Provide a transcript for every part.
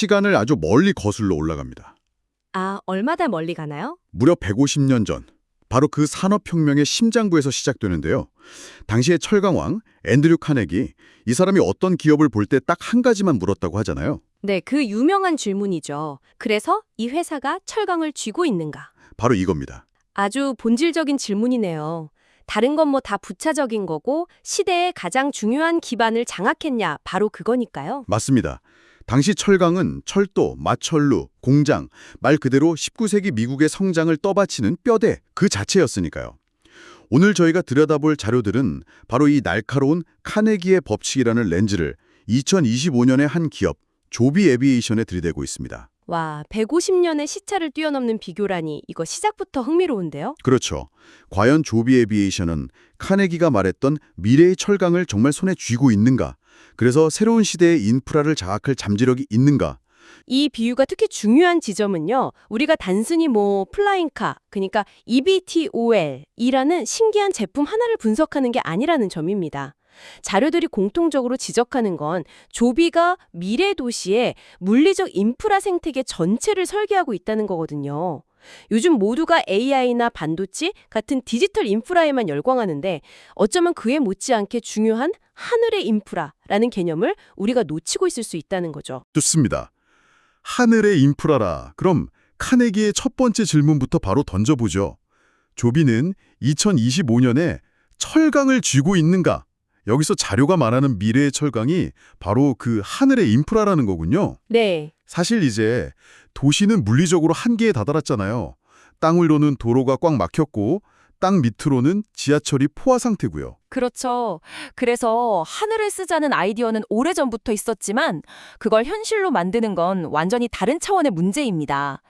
시간을 아주 멀리 거슬러 올라갑니다. 아, 얼마나 멀리 가나요? 무려 150년 전, 바로 그 산업혁명의 심장부에서 시작되는데요. 당시의 철강왕 앤드류 카네기, 이 사람이 어떤 기업을 볼 때 딱 한 가지만 물었다고 하잖아요. 네, 그 유명한 질문이죠. 그래서 이 회사가 철강을 쥐고 있는가? 바로 이겁니다. 아주 본질적인 질문이네요. 다른 건 뭐 다 부차적인 거고 시대의 가장 중요한 기반을 장악했냐, 바로 그거니까요. 맞습니다. 당시 철강은 철도, 마철루, 공장, 말 그대로 19세기 미국의 성장을 떠받치는 뼈대 그 자체였으니까요. 오늘 저희가 들여다볼 자료들은 바로 이 날카로운 카네기의 법칙이라는 렌즈를 2025년에 한 기업, 조비 에비에이션에 들이대고 있습니다. 와, 150년의 시차를 뛰어넘는 비교라니 이거 시작부터 흥미로운데요? 그렇죠. 과연 조비 에비에이션은 카네기가 말했던 미래의 철강을 정말 손에 쥐고 있는가? 그래서 새로운 시대의 인프라를 장악할 잠재력이 있는가? 이 비유가 특히 중요한 지점은요. 우리가 단순히 뭐 플라잉카, 그러니까 eVTOL이라는 신기한 제품 하나를 분석하는 게 아니라는 점입니다. 자료들이 공통적으로 지적하는 건 조비가 미래 도시의 물리적 인프라 생태계 전체를 설계하고 있다는 거거든요. 요즘 모두가 AI나 반도체 같은 디지털 인프라에만 열광하는데 어쩌면 그에 못지않게 중요한 하늘의 인프라라는 개념을 우리가 놓치고 있을 수 있다는 거죠. 좋습니다. 하늘의 인프라라. 그럼 카네기의 첫 번째 질문부터 바로 던져보죠. 조비는 2025년에 철강을 쥐고 있는가? 여기서 자료가 말하는 미래의 철강이 바로 그 하늘의 인프라라는 거군요. 네. 사실 이제 도시는 물리적으로 한계에 다다랐잖아요. 땅 위로는 도로가 꽉 막혔고 땅 밑으로는 지하철이 포화 상태고요. 그렇죠. 그래서 하늘을 쓰자는 아이디어는 오래전부터 있었지만 그걸 현실로 만드는 건 완전히 다른 차원의 문제입니다.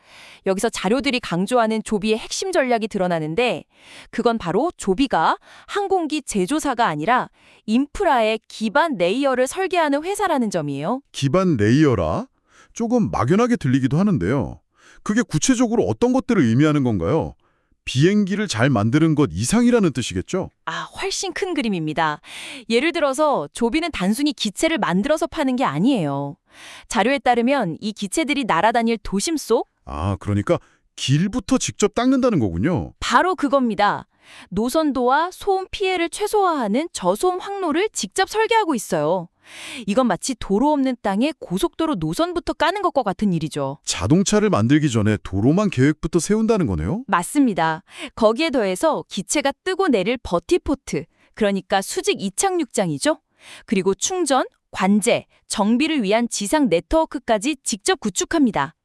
여기서 자료들이 강조하는 조비의 핵심 전략이 드러나는데 그건 바로 조비가 항공기 제조사가 아니라 인프라의 기반 레이어를 설계하는 회사라는 점이에요. 기반 레이어라? 조금 막연하게 들리기도 하는데요. 그게 구체적으로 어떤 것들을 의미하는 건가요? 비행기를 잘 만드는 것 이상이라는 뜻이겠죠? 훨씬 큰 그림입니다. 예를 들어서 조비는 단순히 기체를 만들어서 파는 게 아니에요. 자료에 따르면 이 기체들이 날아다닐 도심 속 그러니까 길부터 직접 닦는다는 거군요. 바로 그겁니다. 노선도와 소음 피해를 최소화하는 저소음 항로를 직접 설계하고 있어요. 이건 마치 도로 없는 땅에 고속도로 노선부터 까는 것과 같은 일이죠. 자동차를 만들기 전에 도로만 계획부터 세운다는 거네요? 맞습니다. 거기에 더해서 기체가 뜨고 내릴 버티포트, 그러니까 수직 이착륙장이죠. 그리고 충전, 관제, 정비를 위한 지상 네트워크까지 직접 구축합니다.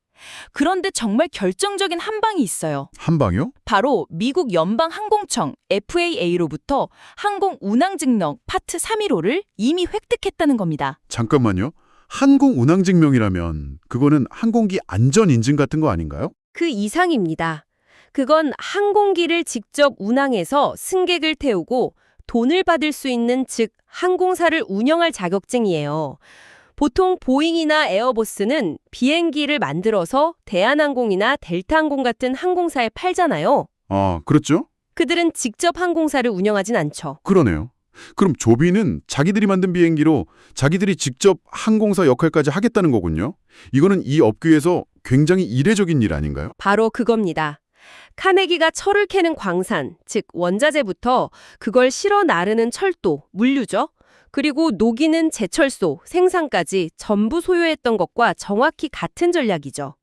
그런데 정말 결정적인 한 방이 있어요. 한 방이요? 바로 미국 연방항공청 FAA로부터 항공 운항 증명 파트 315를 이미 획득했다는 겁니다. 잠깐만요. 항공 운항 증명이라면 그거는 항공기 안전 인증 같은 거 아닌가요? 그 이상입니다. 그건 항공기를 직접 운항해서 승객을 태우고 돈을 받을 수 있는, 즉 항공사를 운영할 자격증이에요. 보통 보잉이나 에어버스는 비행기를 만들어서 대한항공이나 델타항공 같은 항공사에 팔잖아요. 그렇죠? 그들은 직접 항공사를 운영하진 않죠. 그러네요. 그럼 조비는 자기들이 만든 비행기로 자기들이 직접 항공사 역할까지 하겠다는 거군요. 이거는 이 업계에서 굉장히 이례적인 일 아닌가요? 바로 그겁니다. 카네기가 철을 캐는 광산, 즉 원자재부터 그걸 실어 나르는 철도, 물류죠. 그리고 녹이는 제철소, 생산까지 전부 소유했던 것과 정확히 같은 전략이죠.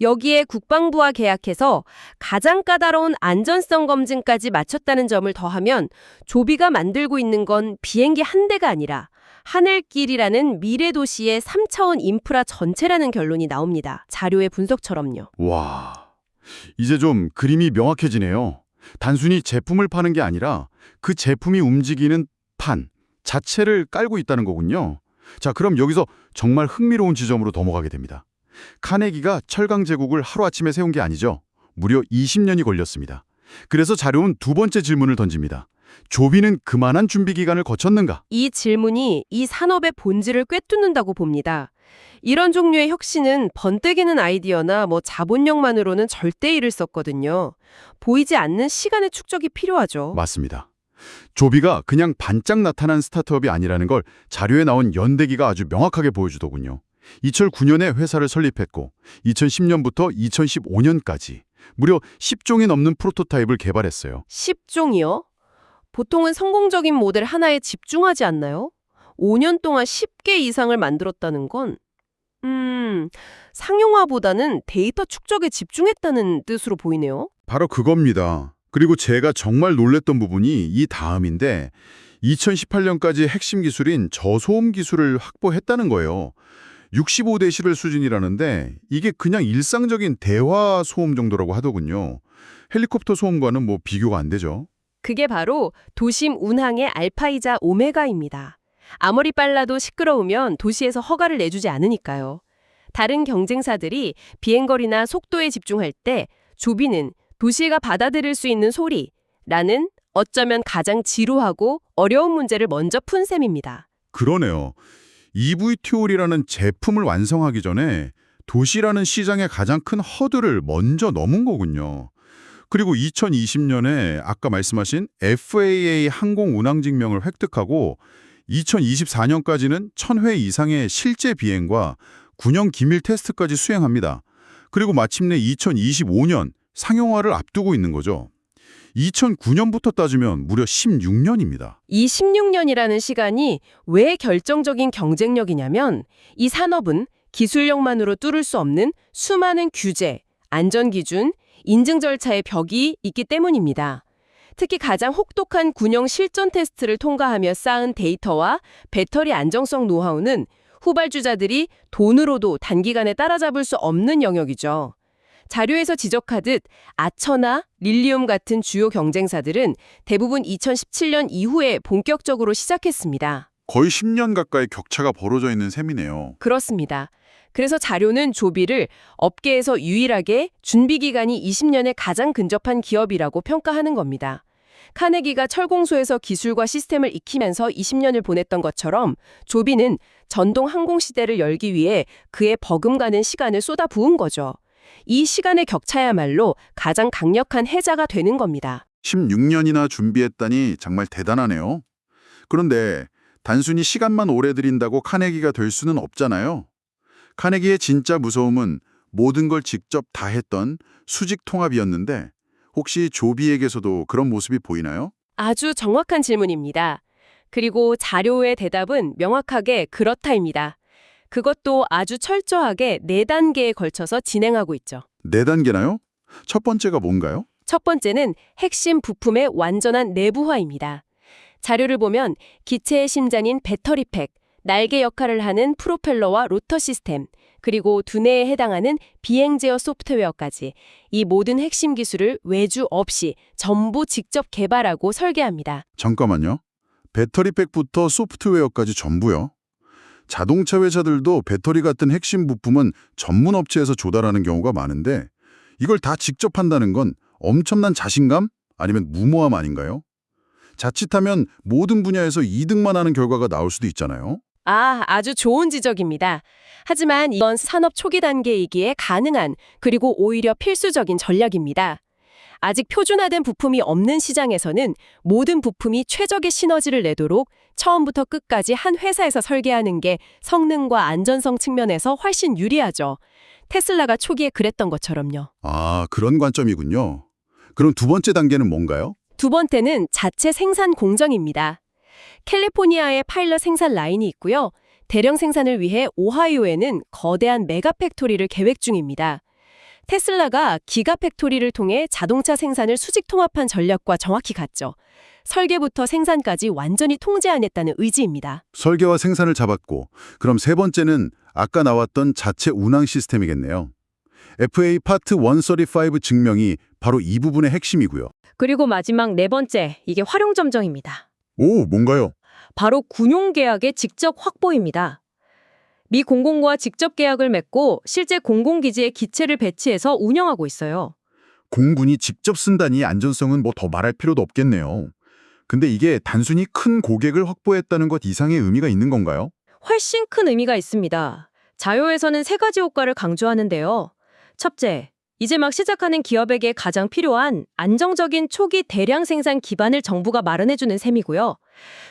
여기에 국방부와 계약해서 가장 까다로운 안전성 검증까지 마쳤다는 점을 더하면 조비가 만들고 있는 건 비행기 한 대가 아니라 하늘길이라는 미래 도시의 3차원 인프라 전체라는 결론이 나옵니다. 자료의 분석처럼요. 와, 이제 좀 그림이 명확해지네요. 단순히 제품을 파는 게 아니라 그 제품이 움직이는 판 자체를 깔고 있다는 거군요. 자, 그럼 여기서 정말 흥미로운 지점으로 넘어가게 됩니다. 카네기가 철강 제국을 하루아침에 세운 게 아니죠. 무려 20년이 걸렸습니다. 그래서 자료는 두 번째 질문을 던집니다. 조비는 그만한 준비 기간을 거쳤는가? 이 질문이 이 산업의 본질을 꿰뚫는다고 봅니다. 이런 종류의 혁신은 번뜩이는 아이디어나 자본력만으로는 절대 이를 수 없거든요. 보이지 않는 시간의 축적이 필요하죠. 맞습니다. 조비가 그냥 반짝 나타난 스타트업이 아니라는 걸 자료에 나온 연대기가 아주 명확하게 보여주더군요. 2009년에 회사를 설립했고 2010년부터 2015년까지 무려 10종이 넘는 프로토타입을 개발했어요. 10종이요? 보통은 성공적인 모델 하나에 집중하지 않나요? 5년 동안 10개 이상을 만들었다는 건 상용화보다는 데이터 축적에 집중했다는 뜻으로 보이네요. 바로 그겁니다. 그리고 제가 정말 놀랬던 부분이 이 다음인데 2018년까지 핵심 기술인 저소음 기술을 확보했다는 거예요. 65데시벨 수준이라는데 이게 그냥 일상적인 대화 소음 정도라고 하더군요. 헬리콥터 소음과는 뭐 비교가 안 되죠. 그게 바로 도심 운항의 알파이자 오메가입니다. 아무리 빨라도 시끄러우면 도시에서 허가를 내주지 않으니까요. 다른 경쟁사들이 비행거리나 속도에 집중할 때 조비는 도시가 받아들일 수 있는 소리라는 어쩌면 가장 지루하고 어려운 문제를 먼저 푼 셈입니다. 그러네요. EVTOL이라는 제품을 완성하기 전에 도시라는 시장의 가장 큰 허들을 먼저 넘은 거군요. 그리고 2020년에 아까 말씀하신 FAA 항공 운항 증명을 획득하고 2024년까지는 1000회 이상의 실제 비행과 군용 기밀 테스트까지 수행합니다. 그리고 마침내 2025년 상용화를 앞두고 있는 거죠. 2009년부터 따지면 무려 16년입니다. 이 16년이라는 시간이 왜 결정적인 경쟁력이냐면 이 산업은 기술력만으로 뚫을 수 없는 수많은 규제, 안전기준, 인증 절차의 벽이 있기 때문입니다. 특히 가장 혹독한 군용 실전 테스트를 통과하며 쌓은 데이터와 배터리 안정성 노하우는 후발주자들이 돈으로도 단기간에 따라잡을 수 없는 영역이죠. 자료에서 지적하듯 아처나 릴리움 같은 주요 경쟁사들은 대부분 2017년 이후에 본격적으로 시작했습니다. 거의 10년 가까이 격차가 벌어져 있는 셈이네요. 그렇습니다. 그래서 자료는 조비를 업계에서 유일하게 준비기간이 20년에 가장 근접한 기업이라고 평가하는 겁니다. 카네기가 철공소에서 기술과 시스템을 익히면서 20년을 보냈던 것처럼 조비는 전동 항공 시대를 열기 위해 그의 버금가는 시간을 쏟아부은 거죠. 이 시간의 격차야말로 가장 강력한 해자가 되는 겁니다. 16년이나 준비했다니 정말 대단하네요. 그런데 단순히 시간만 오래 들인다고 카네기가 될 수는 없잖아요. 카네기의 진짜 무서움은 모든 걸 직접 다 했던 수직 통합이었는데 혹시 조비에게서도 그런 모습이 보이나요? 아주 정확한 질문입니다. 그리고 자료의 대답은 명확하게 그렇다입니다. 그것도 아주 철저하게 4단계에 걸쳐서 진행하고 있죠. 4단계나요? 첫 번째가 뭔가요? 첫 번째는 핵심 부품의 완전한 내부화입니다. 자료를 보면 기체의 심장인 배터리팩, 날개 역할을 하는 프로펠러와 로터 시스템, 그리고 두뇌에 해당하는 비행 제어 소프트웨어까지 이 모든 핵심 기술을 외주 없이 전부 직접 개발하고 설계합니다. 잠깐만요. 배터리팩부터 소프트웨어까지 전부요? 자동차 회사들도 배터리 같은 핵심 부품은 전문 업체에서 조달하는 경우가 많은데 이걸 다 직접 한다는 건 엄청난 자신감 아니면 무모함 아닌가요? 자칫하면 모든 분야에서 이득만 하는 결과가 나올 수도 있잖아요. 아주 좋은 지적입니다. 하지만 이건 산업 초기 단계이기에 가능한 그리고 오히려 필수적인 전략입니다. 아직 표준화된 부품이 없는 시장에서는 모든 부품이 최적의 시너지를 내도록 처음부터 끝까지 한 회사에서 설계하는 게 성능과 안전성 측면에서 훨씬 유리하죠. 테슬라가 초기에 그랬던 것처럼요. 아, 그런 관점이군요. 그럼 두 번째 단계는 뭔가요? 두 번째는 자체 생산 공정입니다. 캘리포니아에 파일럿 생산 라인이 있고요. 대량 생산을 위해 오하이오에는 거대한 메가 팩토리를 계획 중입니다. 테슬라가 기가 팩토리를 통해 자동차 생산을 수직 통합한 전략과 정확히 같죠. 설계부터 생산까지 완전히 통제해냈다는 의지입니다. 설계와 생산을 잡았고, 그럼 세 번째는 아까 나왔던 자체 운항 시스템이겠네요. FAA 파트 135 증명이 바로 이 부분의 핵심이고요. 그리고 마지막 네 번째, 이게 활용점정입니다. 오, 뭔가요? 바로 군용 계약의 직접 확보입니다. 미 공공과 직접 계약을 맺고 실제 공공기지에 기체를 배치해서 운영하고 있어요. 공군이 직접 쓴다니 안전성은 뭐 더 말할 필요도 없겠네요. 근데 이게 단순히 큰 고객을 확보했다는 것 이상의 의미가 있는 건가요? 훨씬 큰 의미가 있습니다. 자료에서는 세 가지 효과를 강조하는데요. 첫째, 이제 막 시작하는 기업에게 가장 필요한 안정적인 초기 대량 생산 기반을 정부가 마련해주는 셈이고요.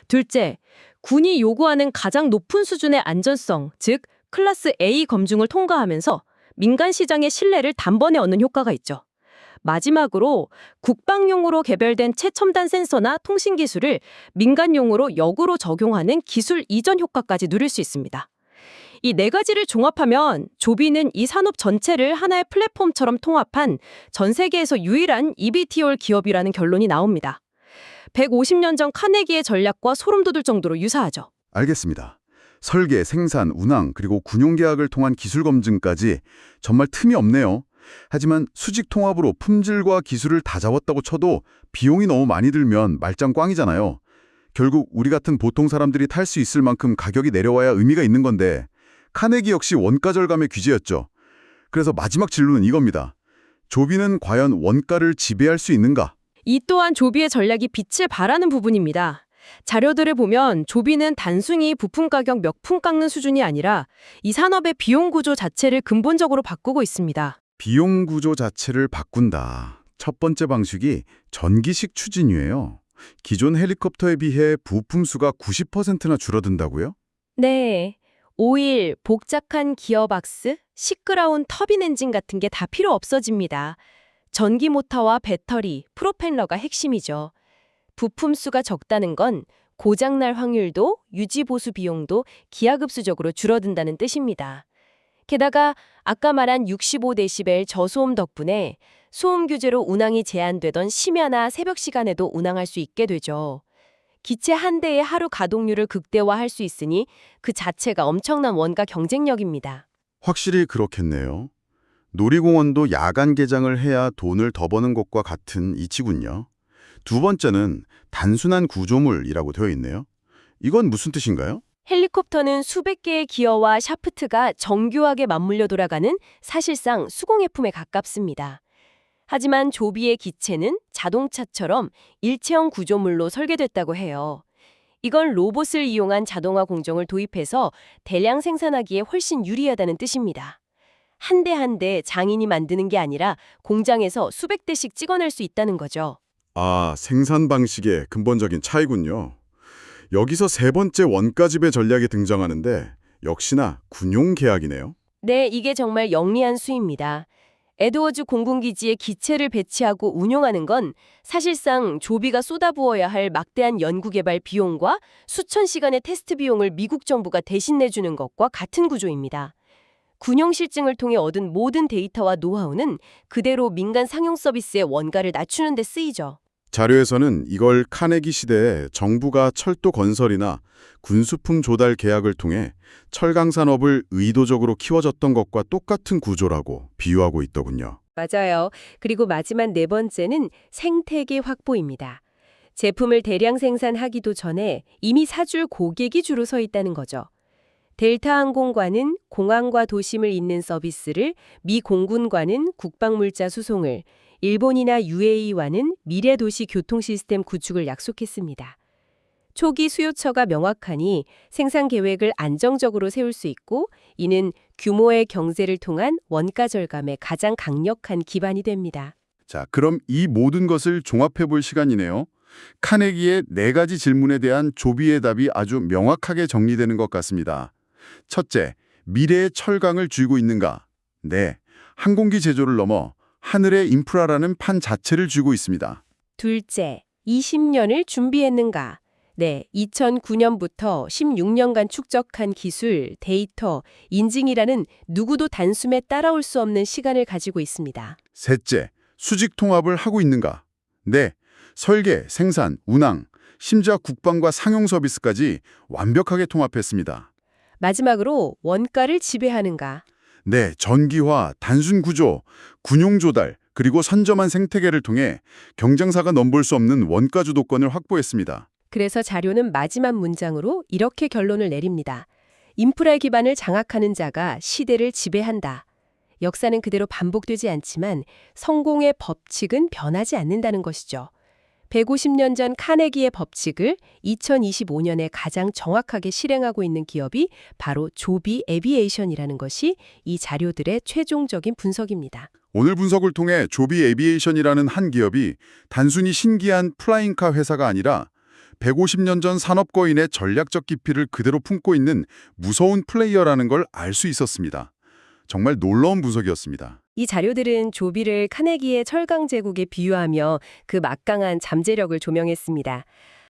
둘째, 군이 요구하는 가장 높은 수준의 안전성, 즉 클래스 A 검증을 통과하면서 민간 시장의 신뢰를 단번에 얻는 효과가 있죠. 마지막으로 국방용으로 개발된 최첨단 센서나 통신 기술을 민간용으로 역으로 적용하는 기술 이전 효과까지 누릴 수 있습니다. 이 네 가지를 종합하면 조비는 이 산업 전체를 하나의 플랫폼처럼 통합한 전 세계에서 유일한 eVTOL 기업이라는 결론이 나옵니다. 150년 전 카네기의 전략과 소름 돋을 정도로 유사하죠. 알겠습니다. 설계, 생산, 운항, 그리고 군용 계약을 통한 기술 검증까지 정말 틈이 없네요. 하지만 수직 통합으로 품질과 기술을 다 잡았다고 쳐도 비용이 너무 많이 들면 말짱 꽝이잖아요. 결국 우리 같은 보통 사람들이 탈 수 있을 만큼 가격이 내려와야 의미가 있는 건데 카네기 역시 원가 절감의 귀재였죠. 그래서 마지막 진로는 이겁니다. 조비는 과연 원가를 지배할 수 있는가? 이 또한 조비의 전략이 빛을 발하는 부분입니다. 자료들을 보면 조비는 단순히 부품 가격 몇 푼 깎는 수준이 아니라 이 산업의 비용 구조 자체를 근본적으로 바꾸고 있습니다. 비용 구조 자체를 바꾼다. 첫 번째 방식이 전기식 추진유예요. 기존 헬리콥터에 비해 부품 수가 90%나 줄어든다고요? 네. 오일, 복잡한 기어박스, 시끄러운 터빈 엔진 같은 게 다 필요 없어집니다. 전기 모터와 배터리, 프로펠러가 핵심이죠. 부품 수가 적다는 건 고장날 확률도 유지 보수 비용도 기하급수적으로 줄어든다는 뜻입니다. 게다가 아까 말한 65데시벨 저소음 덕분에 소음 규제로 운항이 제한되던 심야나 새벽 시간에도 운항할 수 있게 되죠. 기체 한 대의 하루 가동률을 극대화할 수 있으니 그 자체가 엄청난 원가 경쟁력입니다. 확실히 그렇겠네요. 놀이공원도 야간 개장을 해야 돈을 더 버는 것과 같은 이치군요. 두 번째는 단순한 구조물이라고 되어 있네요. 이건 무슨 뜻인가요? 헬리콥터는 수백 개의 기어와 샤프트가 정교하게 맞물려 돌아가는 사실상 수공예품에 가깝습니다. 하지만 조비의 기체는 자동차처럼 일체형 구조물로 설계됐다고 해요. 이건 로봇을 이용한 자동화 공정을 도입해서 대량 생산하기에 훨씬 유리하다는 뜻입니다. 한 대 한 대 장인이 만드는 게 아니라 공장에서 수백 대씩 찍어낼 수 있다는 거죠. 아, 생산 방식의 근본적인 차이군요. 여기서 세 번째 원가 지배 전략이 등장하는데 역시나 군용 계약이네요. 네, 이게 정말 영리한 수입니다. 에드워즈 공군기지에 기체를 배치하고 운용하는 건 사실상 조비가 쏟아부어야 할 막대한 연구개발 비용과 수천 시간의 테스트 비용을 미국 정부가 대신 내주는 것과 같은 구조입니다. 군용 실증을 통해 얻은 모든 데이터와 노하우는 그대로 민간 상용 서비스의 원가를 낮추는 데 쓰이죠. 자료에서는 이걸 카네기 시대에 정부가 철도 건설이나 군수품 조달 계약을 통해 철강 산업을 의도적으로 키워줬던 것과 똑같은 구조라고 비유하고 있더군요. 맞아요. 그리고 마지막 네 번째는 생태계 확보입니다. 제품을 대량 생산하기도 전에 이미 사줄 고객이 줄을 서 있다는 거죠. 델타항공과는 공항과 도심을 잇는 서비스를, 미 공군과는 국방물자 수송을, 일본이나 UAE와는 미래도시 교통시스템 구축을 약속했습니다. 초기 수요처가 명확하니 생산 계획을 안정적으로 세울 수 있고 이는 규모의 경제를 통한 원가 절감의 가장 강력한 기반이 됩니다. 자, 그럼 이 모든 것을 종합해 볼 시간이네요. 카네기의 네 가지 질문에 대한 조비의 답이 아주 명확하게 정리되는 것 같습니다. 첫째, 미래의 철강을 쥐고 있는가? 네, 항공기 제조를 넘어 하늘의 인프라라는 판 자체를 쥐고 있습니다. 둘째, 20년을 준비했는가? 네, 2009년부터 16년간 축적한 기술, 데이터, 인증이라는 누구도 단숨에 따라올 수 없는 시간을 가지고 있습니다. 셋째, 수직 통합을 하고 있는가? 네, 설계, 생산, 운항, 심지어 국방과 상용 서비스까지 완벽하게 통합했습니다. 마지막으로 원가를 지배하는가? 네, 전기화, 단순 구조, 군용 조달, 그리고 선점한 생태계를 통해 경쟁사가 넘볼 수 없는 원가 주도권을 확보했습니다. 그래서 자료는 마지막 문장으로 이렇게 결론을 내립니다. 인프라의 기반을 장악하는 자가 시대를 지배한다. 역사는 그대로 반복되지 않지만 성공의 법칙은 변하지 않는다는 것이죠. 150년 전 카네기의 법칙을 2025년에 가장 정확하게 실행하고 있는 기업이 바로 조비 에비에이션이라는 것이 이 자료들의 최종적인 분석입니다. 오늘 분석을 통해 조비 에비에이션이라는 한 기업이 단순히 신기한 플라잉카 회사가 아니라 150년 전 산업거인의 전략적 깊이를 그대로 품고 있는 무서운 플레이어라는 걸 알 수 있었습니다. 정말 놀라운 분석이었습니다. 이 자료들은 조비를 카네기의 철강 제국에 비유하며 그 막강한 잠재력을 조명했습니다.